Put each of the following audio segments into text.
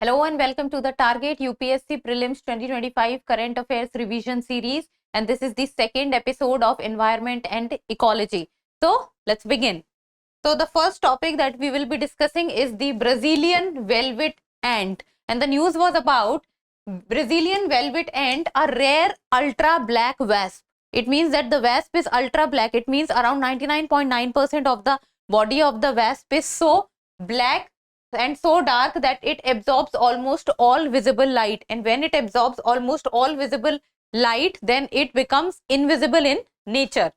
Hello and welcome to the Target UPSC Prelims 2025 Current Affairs Revision Series, and this is the second episode of Environment and Ecology. So let's begin. So the first topic that we will be discussing is the Brazilian velvet ant, and the news was about Brazilian velvet ant, a rare ultra black wasp. It means that the wasp is ultra black. It means around 99.9% of the body of the wasp is so black and so dark that it absorbs almost all visible light, and when it absorbs almost all visible light, then it becomes invisible in nature.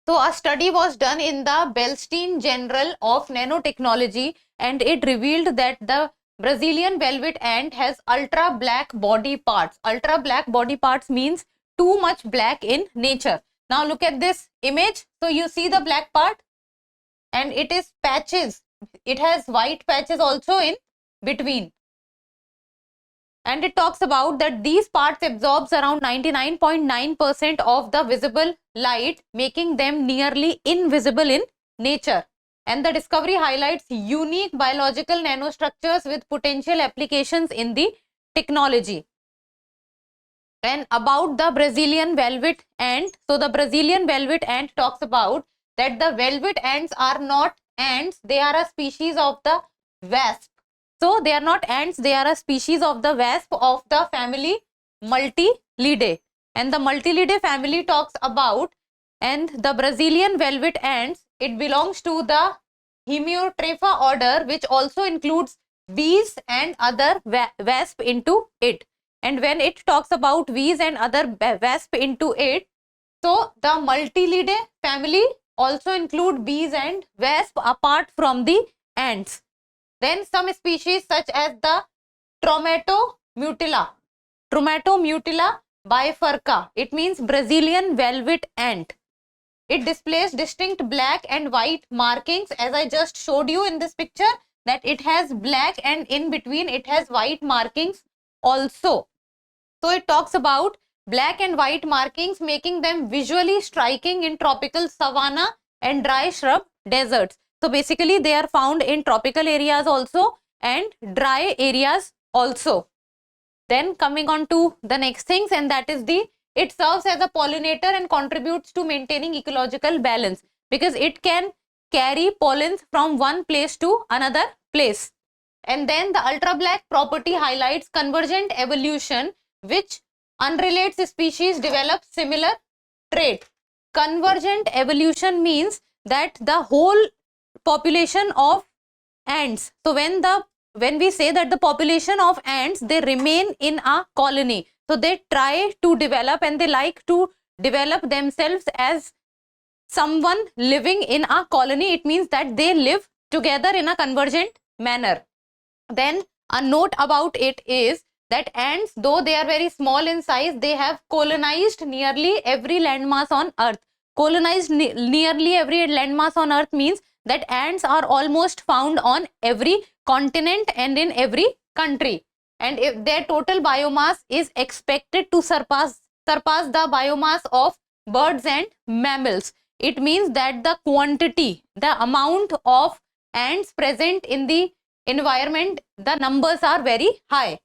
So a study was done in the Beilstein Journal of Nanotechnology, and it revealed that the Brazilian velvet ant has ultra black body parts. Ultra black body parts means too much black in nature. Now look at this image. So you see the black part, and it is patches. It has white patches also in between, and it talks about that these parts absorbs around 99.9% of the visible light, making them nearly invisible in nature. And the discovery highlights unique biological nanostructures with potential applications in the technology. And about the Brazilian velvet ant, so the Brazilian velvet ant talks about that the velvet ants are not ants, they are a species of the wasp. So they are not ants, they are a species of the wasp of the family Multilidae. And the Multilidae family talks about, and the Brazilian velvet ants, it belongs to the Hemiotrapha order, which also includes bees and other wasp into it. And when it talks about bees and other wasp into it, so the Multilidae family also include bees and wasp apart from the ants. Then some species such as the Tromatomutila bifurca, it means Brazilian velvet ant. It displays distinct black and white markings, as I just showed you in this picture, that it has black and in between it has white markings also. So it talks about black and white markings, making them visually striking in tropical savanna and dry shrub deserts. So basically they are found in tropical areas also and dry areas also. Then coming on to the next things, and that is it serves as a pollinator and contributes to maintaining ecological balance, because it can carry pollens from one place to another place. And then the ultra black property highlights convergent evolution, which unrelated species develop similar trait. Convergent evolution means that the whole population of ants, so when we say that the population of ants, they remain in a colony, so they try to develop and they like to develop themselves as someone living in a colony. It means that they live together in a convergent manner. Then a note about it is that ants, though they are very small in size, they have colonized nearly every landmass on earth. Colonized nearly every landmass on earth means that ants are almost found on every continent and in every country, and if their total biomass is expected to surpass the biomass of birds and mammals. It means that the quantity, the amount of ants present in the environment, the numbers are very high.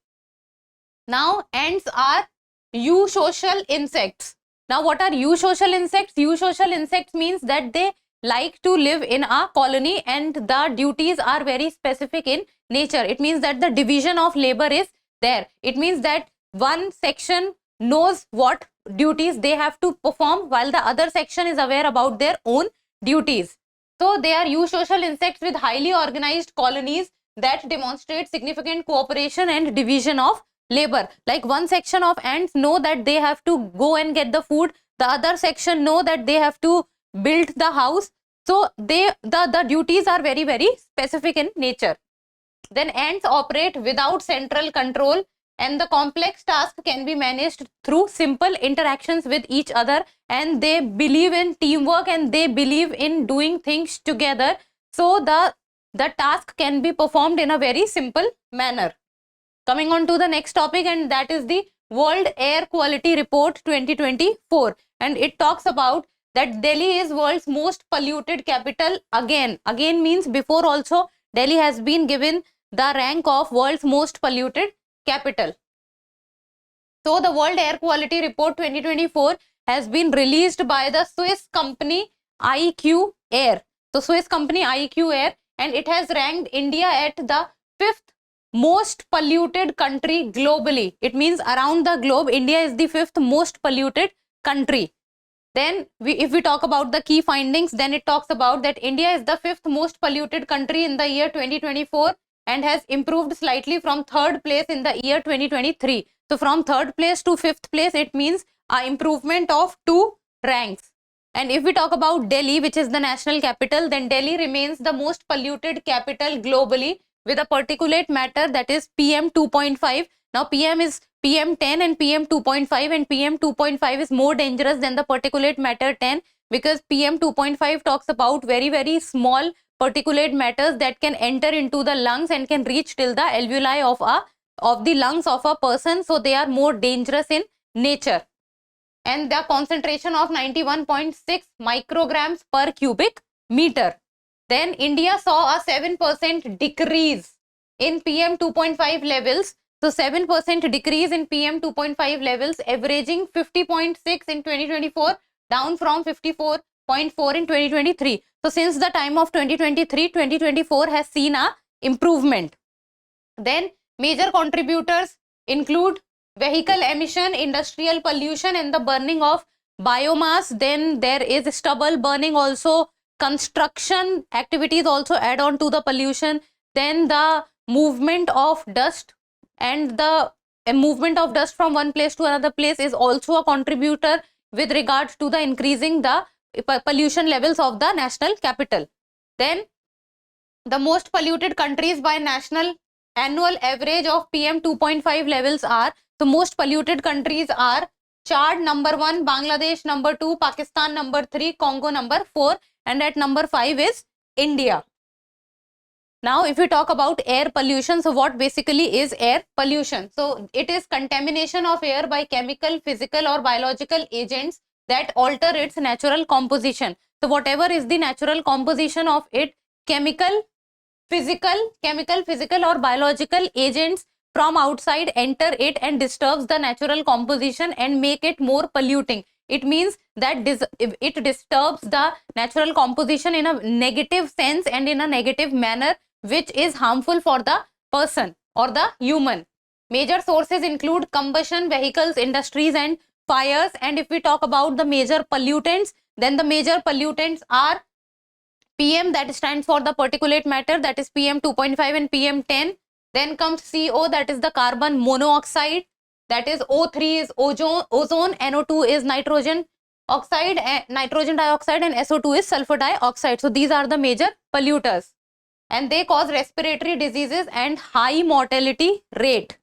Now ants are eusocial insects. Now what are eusocial insects? Eusocial insects means that they like to live in a colony and the duties are very specific in nature. It means that the division of labor is there. It means that one section knows what duties they have to perform while the other section is aware about their own duties. So they are eusocial insects with highly organized colonies that demonstrate significant cooperation and division of labor. Like one section of ants know that they have to go and get the food, the other section know that they have to build the house. So the duties are very, very specific in nature. Then ants operate without central control, and the complex task can be managed through simple interactions with each other, and they believe in teamwork and they believe in doing things together. So the task can be performed in a very simple manner. Coming on to the next topic, and that is the World Air Quality Report 2024, and it talks about that Delhi is world's most polluted capital again. Again means before also Delhi has been given the rank of world's most polluted capital. So the World Air Quality Report 2024 has been released by the Swiss company IQ Air. So Swiss company IQ Air, and it has ranked India at the 5th most polluted country globally. It means around the globe, India is the 5th most polluted country. Then if we talk about the key findings, then it talks about that India is the 5th most polluted country in the year 2024 and has improved slightly from 3rd place in the year 2023. So from 3rd place to 5th place, it means an improvement of 2 ranks. And if we talk about Delhi, which is the national capital, then Delhi remains the most polluted capital globally with a particulate matter that is PM 2.5. Now PM is PM10 and PM 2.5, and PM 2.5 is more dangerous than the particulate matter 10, because PM 2.5 talks about very small particulate matters that can enter into the lungs and can reach till the alveoli of the lungs of a person. So they are more dangerous in nature. And the concentration of 91.6 micrograms per cubic meter. Then India saw a 7% decrease in PM 2.5 levels. So 7% decrease in PM 2.5 levels, averaging 50.6 in 2024, down from 54.4 in 2023. So since the time of 2023, 2024 has seen a improvement. Then major contributors include vehicle emission, industrial pollution, and the burning of biomass. Then there is stubble burning also. Construction activities also add on to the pollution. Then the movement of dust, and the movement of dust from one place to another place is also a contributor with regards to the increasing the pollution levels of the national capital. Then the most polluted countries by national annual average of PM 2.5 levels are, the most polluted countries are Chad number 1, Bangladesh number 2, Pakistan number 3, Congo number 4, and at number 5 is India. Now if we talk about air pollution, so what basically is air pollution? So it is contamination of air by chemical, physical or biological agents that alter its natural composition. So whatever is the natural composition of it, chemical, physical or biological agents from outside enter it and disturbs the natural composition and make it more polluting. It means that it disturbs the natural composition in a negative sense and in a negative manner, which is harmful for the person or the human. Major sources include combustion vehicles, industries and fires. And if we talk about the major pollutants, then the major pollutants are PM, that stands for the particulate matter, that is PM 2.5 and PM 10. Then comes CO, that is the carbon monoxide, that is O3 is ozone, NO2 is nitrogen oxide, nitrogen dioxide, and SO2 is sulfur dioxide. So these are the major polluters, and they cause respiratory diseases and high mortality rate.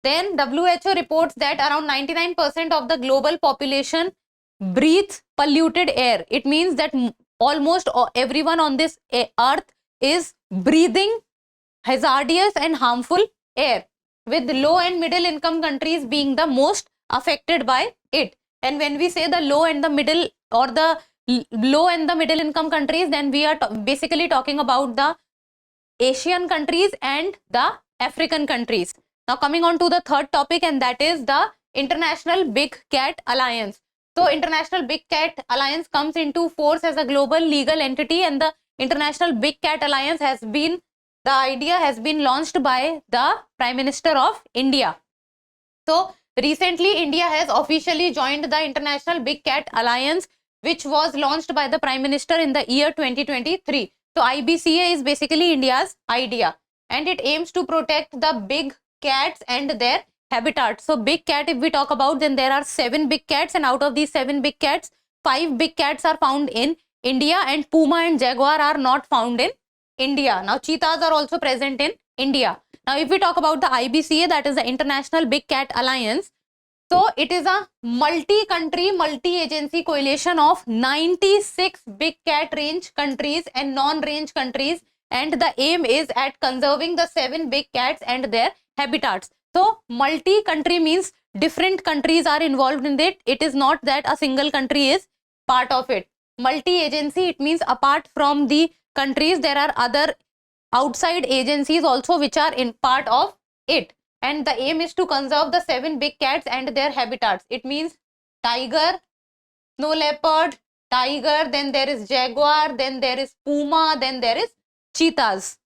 Then WHO reports that around 99% of the global population breathes polluted air. It means that almost everyone on this earth is breathing hazardous and harmful air, with low and middle income countries being the most affected by it. And when we say the low and the middle, or the low and the middle income countries, then we are basically talking about the Asian countries and the African countries. Now coming on to the third topic, and that is the International Big Cat Alliance. So International Big Cat Alliance comes into force as a global legal entity, and the International Big Cat Alliance has been, the idea has been launched by the Prime Minister of India. So recently India has officially joined the International Big Cat Alliance, which was launched by the Prime Minister in the year 2023. So IBCA is basically India's idea, and it aims to protect the big cats and their habitat. So big cat, if we talk about, then there are 7 big cats, and out of these 7 big cats, 5 big cats are found in India, and puma and jaguar are not found in India. Now cheetahs are also present in India. Now if we talk about the IBCA, that is the International Big Cat Alliance, so it is a multi-country, multi-agency coalition of 96 big cat range countries and non-range countries, and the aim is at conserving the 7 big cats and their habitats. So multi-country means different countries are involved in it. It is not that a single country is part of it. Multi-agency, it means apart from the countries, there are other outside agencies also which are in part of it. And the aim is to conserve the 7 big cats and their habitats. It means tiger, snow leopard, tiger, then there is jaguar, then there is puma, then there is cheetahs.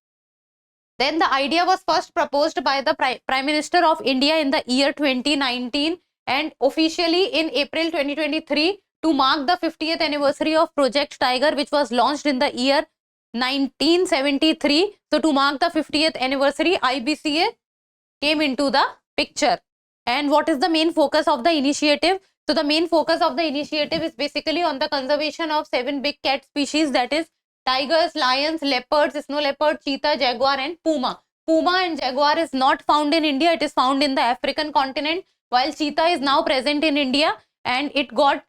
Then the idea was first proposed by the Prime Minister of India in the year 2019 and officially in April 2023 to mark the 50th anniversary of Project Tiger, which was launched in the year 1973. So to mark the 50th anniversary, IBCA came into the picture. And what is the main focus of the initiative? So the main focus of the initiative is basically on the conservation of 7 big cat species, that is tigers, lions, leopards, snow leopard, cheetah, jaguar and puma. Puma and jaguar is not found in India, it is found in the African continent, while cheetah is now present in India, and it got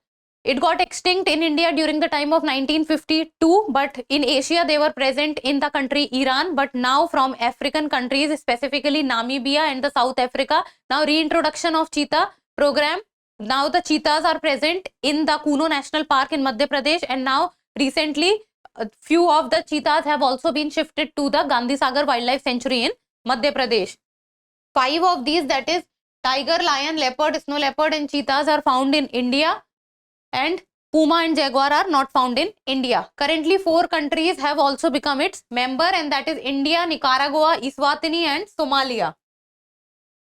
extinct in India during the time of 1952, but in Asia they were present in the country Iran. But now from African countries, specifically Namibia and the South Africa, now reintroduction of cheetah program. Now the cheetahs are present in the Kuno National Park in Madhya Pradesh, and now recently a few of the cheetahs have also been shifted to the Gandhi Sagar Wildlife Sanctuary in Madhya Pradesh. 5 of these, that is tiger, lion, leopard, snow leopard and cheetahs are found in India, and puma and jaguar are not found in India. Currently 4 countries have also become its member, and that is India, Nicaragua, Eswatini and Somalia.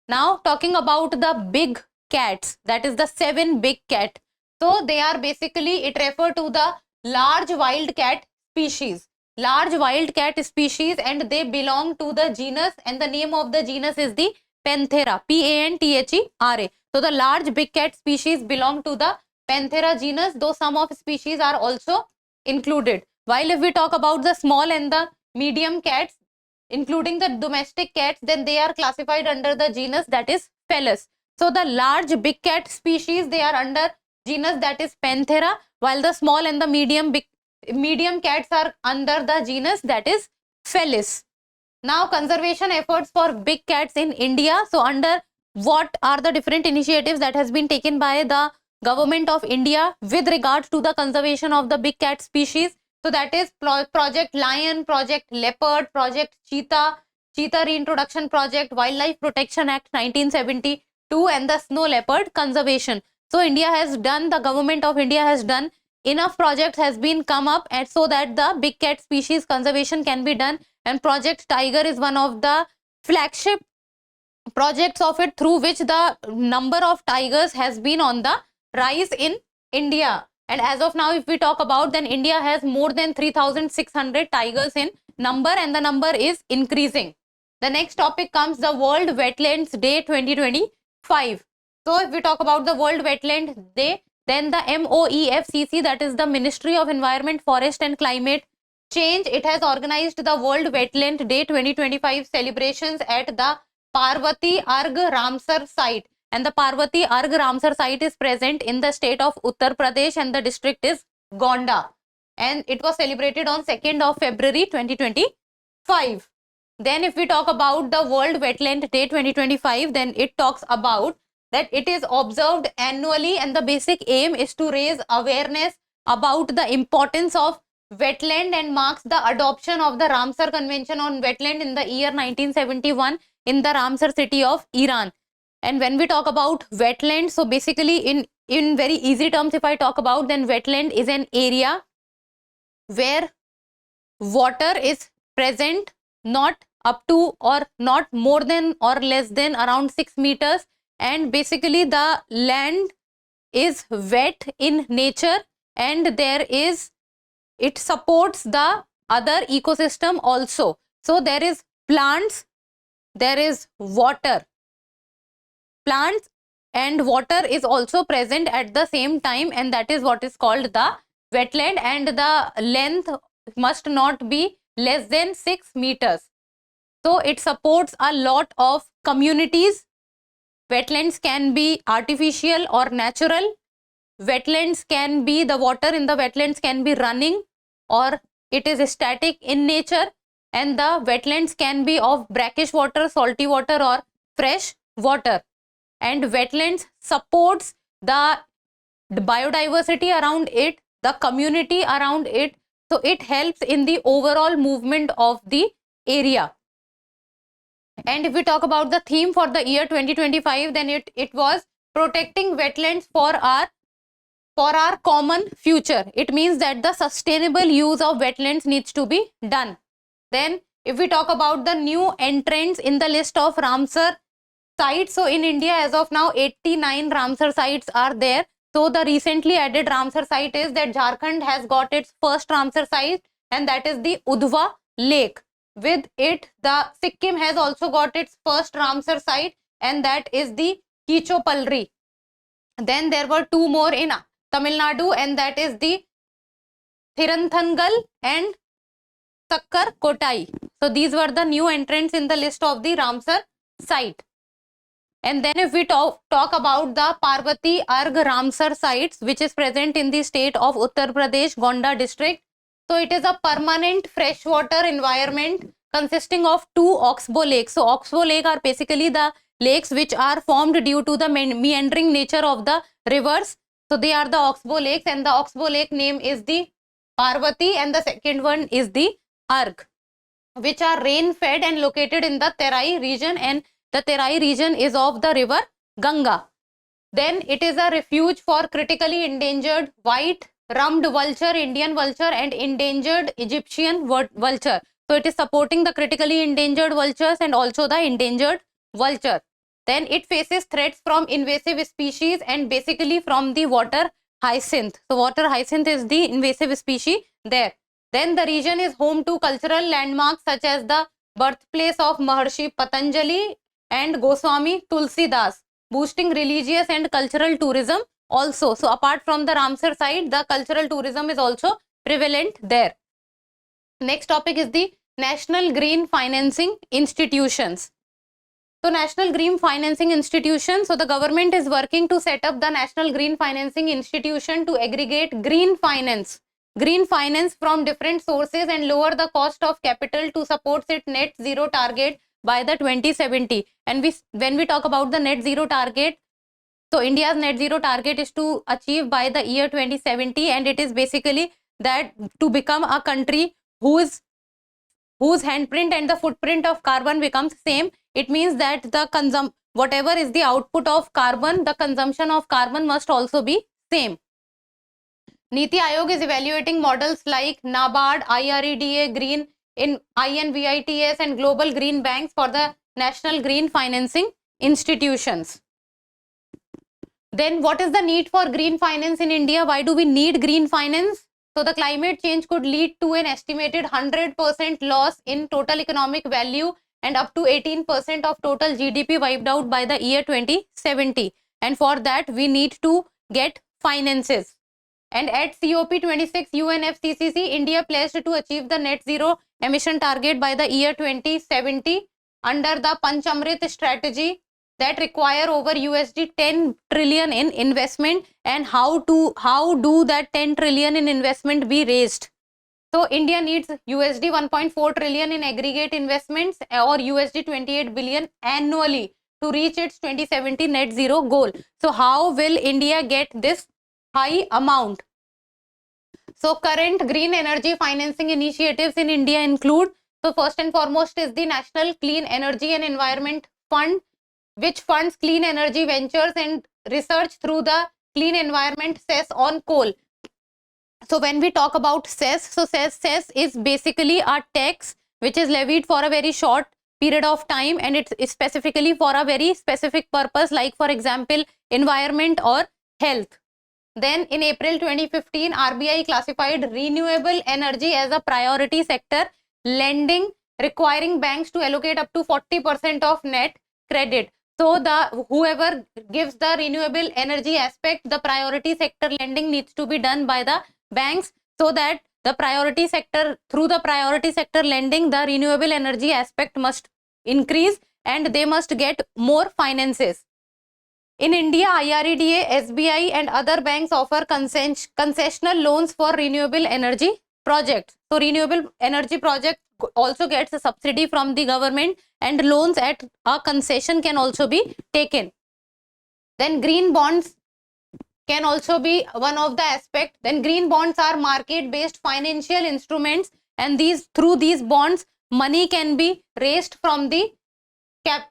Now talking about the big cats, that is the 7 big cat. So they are basically, it refer to the large wild cat species. Large wild cat species, and they belong to the genus, and the name of the genus is the Panthera, Panthera. So the large big cat species belong to the Panthera genus, though some of species are also included. While if we talk about the small and the medium cats, including the domestic cats, then they are classified under the genus that is Felis. So the large big cat species, they are under genus that is Panthera, while the small and the medium cats are under the genus that is Felis. Now conservation efforts for big cats in India. So under what are the different initiatives that has been taken by the government of India with regard to the conservation of the big cat species? So that is Project Lion, Project Leopard, Project Cheetah, Cheetah Reintroduction Project, Wildlife Protection Act 1972 and the Snow Leopard Conservation. So India has done, the government of India has done enough projects has been come up, and so that the big cat species conservation can be done, and Project Tiger is one of the flagship projects of it, through which the number of tigers has been on the rise in India. And as of now, if we talk about, then India has more than 3,600 tigers in number, and the number is increasing. The next topic comes the World Wetlands Day 2025. So if we talk about the World Wetland Day, then the MOEFCC, that is the Ministry of Environment, Forest and Climate Change, it has organized the World Wetland Day 2025 celebrations at the Parvati Arg Ramsar site. And the Parvati Arg Ramsar site is present in the state of Uttar Pradesh, and the district is Gonda. And it was celebrated on 2nd of February 2025. Then if we talk about the World Wetland Day 2025, then it talks about that it is observed annually, and the basic aim is to raise awareness about the importance of wetland, and marks the adoption of the Ramsar Convention on Wetland in the year 1971 in the Ramsar city of Iran. And when we talk about wetland, so basically in very easy terms, if I talk about, then wetland is an area where water is present not up to or not more than or less than around 6 meters, and basically the land is wet in nature, and it supports the other ecosystem also. So there is plants, there is water, plants and water is also present at the same time, and that is what is called the wetland, and the length must not be less than 6 meters. So it supports a lot of communities. Wetlands can be artificial or natural. Wetlands can be, the water in the wetlands can be running, or it is static in nature, and the wetlands can be of brackish water, salty water or fresh water. And wetlands supports the biodiversity around it, the community around it. So it helps in the overall movement of the area. And if we talk about the theme for the year 2025, then it was protecting wetlands for our common future. It means that the sustainable use of wetlands needs to be done. Then if we talk about the new entrants in the list of Ramsar sites, so in India as of now 89 Ramsar sites are there. So the recently added Ramsar site is that Jharkhand has got its first Ramsar site, and that is the Udhwa Lake. With it, the Sikkim has also got its first Ramsar site, and that is the Kichopalri. Then there were two more in Tamil Nadu, and that is the Thiranthangal and Sakkar Kotai. So these were the new entrants in the list of the Ramsar site. And then if we talk about the Parvati Arg Ramsar sites, which is present in the state of Uttar Pradesh, Gonda district. So it is a permanent freshwater environment consisting of two oxbow lakes. So oxbow lake are basically the lakes which are formed due to the meandering nature of the rivers. So they are the oxbow lakes, and the oxbow lake name is the Parvati, and the second one is the Arg, which are rain fed and located in the Terai region, and the Terai region is of the river Ganga. Then it is a refuge for critically endangered white rummed vulture, Indian vulture, and endangered Egyptian vulture. So it is supporting the critically endangered vultures and also the endangered vulture. Then it faces threats from invasive species and basically from the water hyacinth. So water hyacinth is the invasive species there. Then the region is home to cultural landmarks such as the birthplace of Maharshi Patanjali and Goswami Tulsidas, boosting religious and cultural tourism also. So apart from the Ramsar site, the cultural tourism is also prevalent there. Next topic is the National Green Financing Institutions. So National Green Financing Institution, so the government is working to set up the National Green Financing Institution to aggregate green finance from different sources and lower the cost of capital to support its net zero target by the 2070. And when we talk about the net zero target, so India's net zero target is to achieve by the year 2070, and it is basically that to become a country whose handprint and the footprint of carbon becomes same. It means that the whatever is the output of carbon, the consumption of carbon must also be same. Niti Aayog is evaluating models like NABARD, IREDA, Green in INVITS and Global Green Banks for the National Green Financing Institutions. Then what is the need for green finance in India? Why do we need green finance? So the climate change could lead to an estimated 100% loss in total economic value and up to 18% of total GDP wiped out by the year 2070. And for that we need to get finances. And at COP26 UNFCCC, India pledged to achieve the net zero emission target by the year 2070 under the Panchamrit strategy that require over USD 10 trillion in investment. And how do that 10 trillion in investment be raised? So India needs USD 1.4 trillion in aggregate investments or USD 28 billion annually to reach its 2070 net zero goal. So how will India get this high amount? So current green energy financing initiatives in India include, so first and foremost is the National Clean Energy and Environment Fund, which funds clean energy ventures and research through the Clean Environment cess on coal. So when we talk about cess, so cess is basically a tax which is levied for a very short period of time, and it's specifically for a very specific purpose, like for example environment or health. Then in April 2015, RBI classified renewable energy as a priority sector lending, requiring banks to allocate up to 40% of net credit. So whoever gives the renewable energy aspect, the priority sector lending needs to be done by the banks, so that the priority sector, through the priority sector lending, the renewable energy aspect must increase and they must get more finances. In India, IREDA, SBI and other banks offer concessional loans for renewable energy projects. So renewable energy project also gets a subsidy from the government, and loans at a concession can also be taken. Then green bonds can also be one of the aspects. Then green bonds are market based financial instruments, and through these bonds money can be raised from the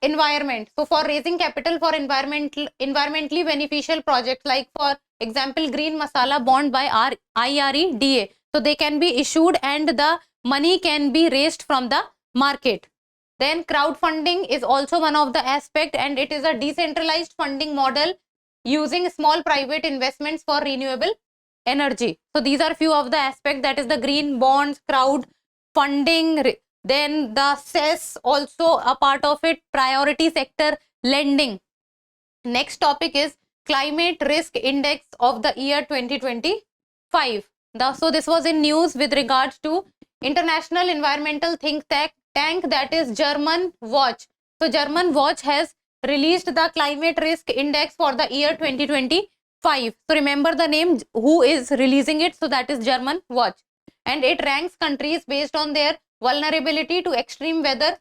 environment. So for raising capital for environmentally beneficial projects, like for example green masala bond by IREDA, so they can be issued and the money can be raised from the market. Then crowdfunding is also one of the aspect, and it is a decentralized funding model using small private investments for renewable energy. So these are few of the aspects, that is the green bonds, crowd funding, then the cess also a part of it, priority sector lending. Next topic is climate risk index of the year 2025. So this was in news with regards to international environmental think tank, that is German Watch. So German Watch has released the climate risk index for the year 2025. So remember the name who is releasing it, so that is German Watch, and it ranks countries based on their vulnerability to extreme weather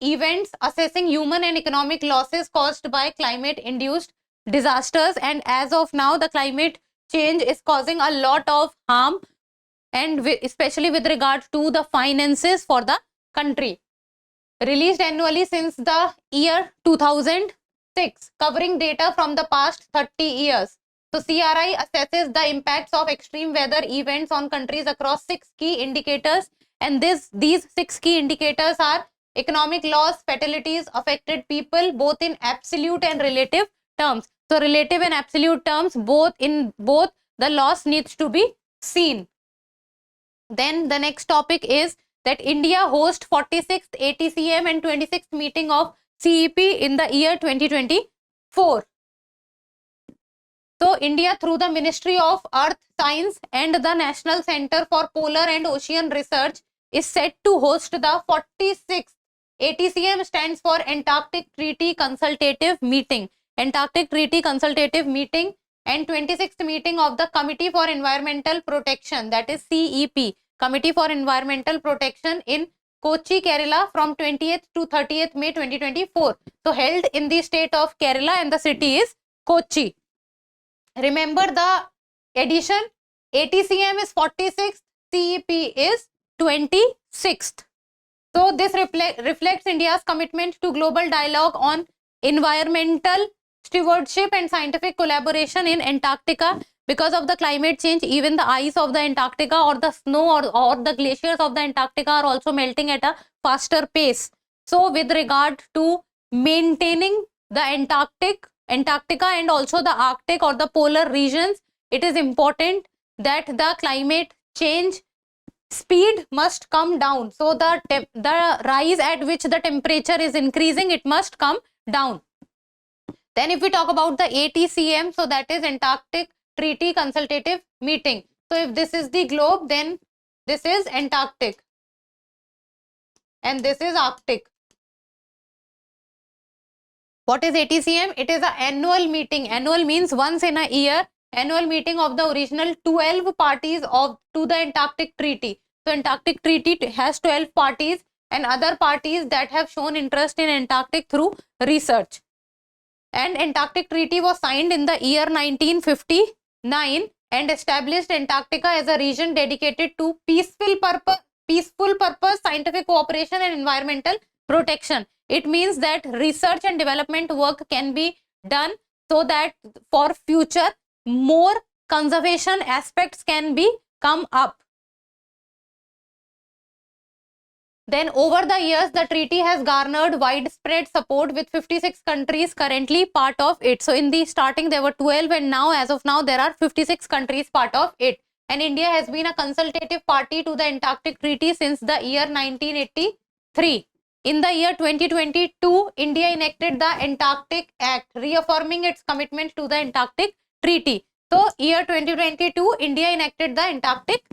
events, assessing human and economic losses caused by climate induced disasters. And as of now, the climate change is causing a lot of harm, and especially with regard to the finances for the country. Released annually since the year 2006, covering data from the past 30 years. So CRI assesses the impacts of extreme weather events on countries across 6 key indicators, and these 6 key indicators are economic loss, fatalities, affected people, both in absolute and relative terms. So relative and absolute terms, both the loss needs to be seen. Then the next topic is that India hosts 46th ATCM and 26th meeting of CEP in the year 2024. So India, through the Ministry of Earth Science and the National Center for Polar and Ocean Research, is set to host the 46th ATCM, stands for Antarctic Treaty Consultative Meeting. Antarctic Treaty Consultative Meeting, and 26th meeting of the Committee for Environmental Protection, that is CEP, Committee for Environmental Protection, in Kochi, Kerala, from 20th to 30th May 2024. So held in the state of Kerala, and the city is Kochi. Remember the edition, ATCM is 46th, CEP is 26th. So this reflects India's commitment to global dialogue on environmental stewardship and scientific collaboration in Antarctica. Because of the climate change, even the ice of the Antarctica, or the snow, or the glaciers of the Antarctica are also melting at a faster pace. So with regard to maintaining the Antarctica and also the Arctic or the polar regions, it is important that the climate change speed must come down. So the rise at which the temperature is increasing, it must come down. Then if we talk about the ATCM, so that is Antarctic Treaty Consultative Meeting. So if this is the globe, then this is Antarctic and this is Arctic. What is ATCM? It is an annual meeting. Annual means once in a year. Annual meeting of the original 12 parties to the Antarctic Treaty. So Antarctic Treaty has 12 parties and other parties that have shown interest in Antarctic through research. And Antarctic Treaty was signed in the year 1959 and established Antarctica as a region dedicated to peaceful purpose, scientific cooperation and environmental protection. It means that research and development work can be done so that for future more conservation aspects can be come up. Then over the years, the treaty has garnered widespread support with 56 countries currently part of it. So in the starting there were 12 and now as of now there are 56 countries part of it. And India has been a consultative party to the Antarctic Treaty since the year 1983. In the year 2022, India enacted the Antarctic Act, reaffirming its commitment to the Antarctic Treaty. So year 2022, India enacted the Antarctic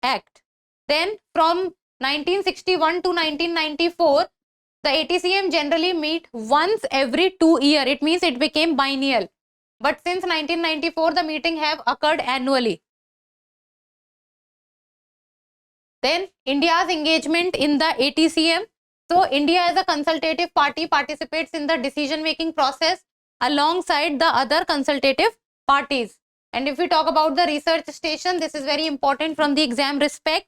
Act. Then from 1961 to 1994, the ATCM generally meet once every 2 years. It means it became biennial. But since 1994, the meeting have occurred annually. Then India's engagement in the ATCM. So India as a consultative party participates in the decision-making process alongside the other consultative parties. And if we talk about the research station, this is very important from the exam respect.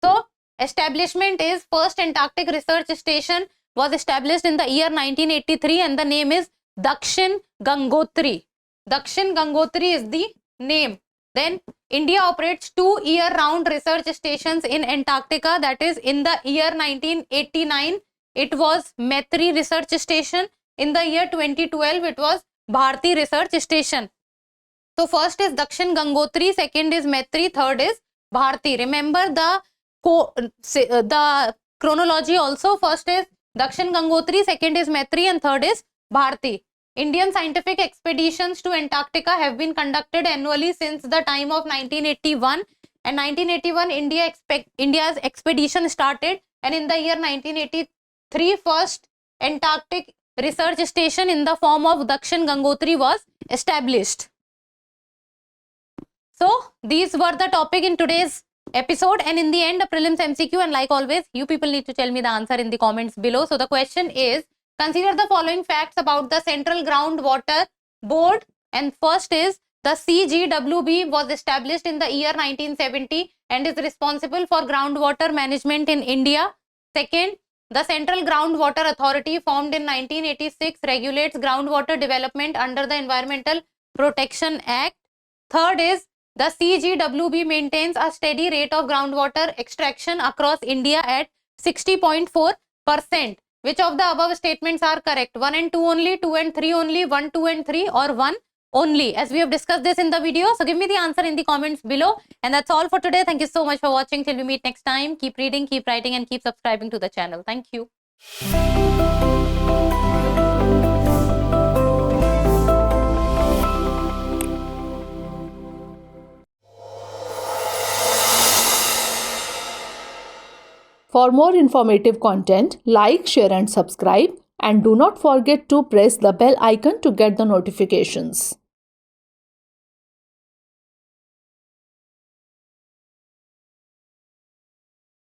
So establishment is first Antarctic research station was established in the year 1983 and the name is Dakshin Gangotri. Dakshin Gangotri is the name. Then India operates 2 year-round research stations in Antarctica, that is in the year 1989 it was Maitri research station, in the year 2012 it was Bharti research station. So first is Dakshin Gangotri, second is Maitri, third is Bharti. Remember the chronology also. First is Dakshin Gangotri, second is Maitri and third is Bharti. Indian scientific expeditions to Antarctica have been conducted annually since the time of 1981, and 1981 India's expedition started, and in the year 1983 first Antarctic research station in the form of Dakshin Gangotri was established. So these were the topic in today's episode, and in the end a prelims MCQ, and like always you people need to tell me the answer in the comments below. So the question is, consider the following facts about the Central Groundwater Board, and first is the CGWB was established in the year 1970 and is responsible for groundwater management in India. Second, the Central Groundwater Authority formed in 1986 regulates groundwater development under the Environmental Protection Act. Third is the CGWB maintains a steady rate of groundwater extraction across India at 60.4%. Which of the above statements are correct? 1 and 2 only, 2 and 3 only, 1, 2 and 3, or 1 only? As we have discussed this in the video. So give me the answer in the comments below. And that's all for today. Thank you so much for watching. Till we meet next time. Keep reading, keep writing, and keep subscribing to the channel. Thank you. For more informative content, like, share and subscribe, and do not forget to press the bell icon to get the notifications.